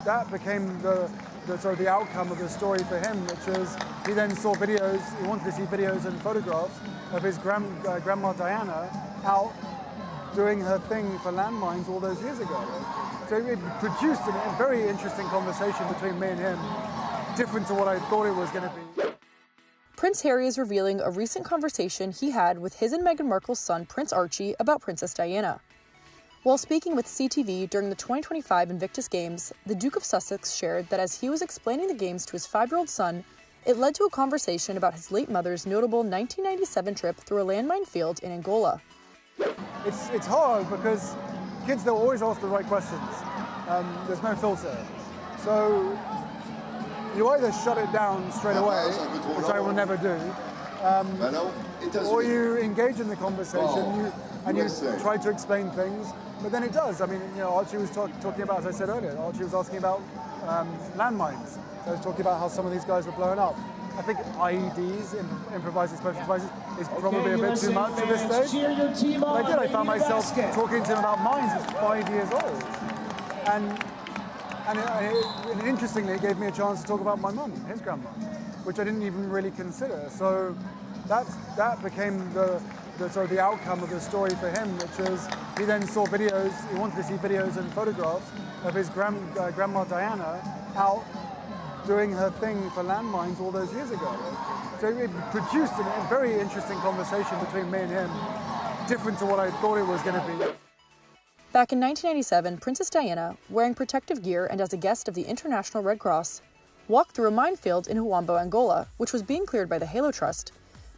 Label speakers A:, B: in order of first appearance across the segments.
A: that became the outcome of the story for him, which is he then saw videos, he wanted to see videos and photographs of his grandma Diana out doing her thing for Landmines all those years ago. So it produced a very interesting conversation between me and him, different to what I thought it was going to be.
B: Prince Harry is revealing a recent conversation he had with his and Meghan Markle's son, Prince Archie, about Princess Diana. While speaking with CTV during the 2025 Invictus Games, the Duke of Sussex shared that as he was explaining the games to his 5-year-old son, it led to a conversation about his late mother's notable 1997 trip through a landmine field in Angola.
A: It's hard because kids, they'll always ask the right questions. There's no filter. So you either shut it down straight away, which I will never do, or you engage in the conversation and you try to explain things, but then it does. I mean, Archie was talking about, as I said earlier, Archie was asking about landmines. So I was talking about how some of these guys were blown up. I think IEDs, improvised explosive devices, is probably a bit too much at this stage. But I found myself talking to him about mines at 5 years old. And interestingly, it gave me a chance to talk about my mum, his grandma, which I didn't even really consider. So that became the outcome of the story for him, which is he then saw videos, he wanted to see videos and photographs of his grandma Diana out doing her thing for Landmines all those years ago. So it produced a very interesting conversation between me and him, different to what I thought it was going to be.
B: Back in 1997, Princess Diana, wearing protective gear and as a guest of the International Red Cross, walked through a minefield in Huambo, Angola, which was being cleared by the Halo Trust,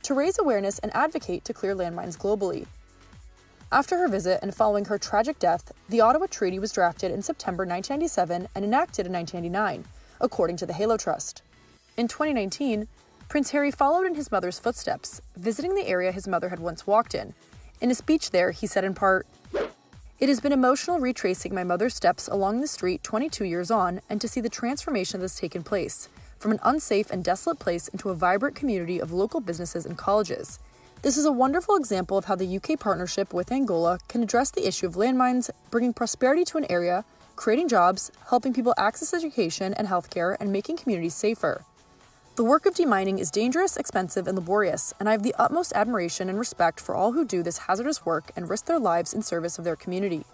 B: to raise awareness and advocate to clear landmines globally. After her visit and following her tragic death, the Ottawa Treaty was drafted in September 1997 and enacted in 1999, according to the Halo Trust. In 2019, Prince Harry followed in his mother's footsteps, visiting the area his mother had once walked in. In a speech there, he said in part, "It has been emotional retracing my mother's steps along the street 22 years on and to see the transformation that has taken place, from an unsafe and desolate place into a vibrant community of local businesses and colleges. This is a wonderful example of how the UK partnership with Angola can address the issue of landmines, bringing prosperity to an area, creating jobs, helping people access education and healthcare, and making communities safer. The work of demining is dangerous, expensive, and laborious, and I have the utmost admiration and respect for all who do this hazardous work and risk their lives in service of their community."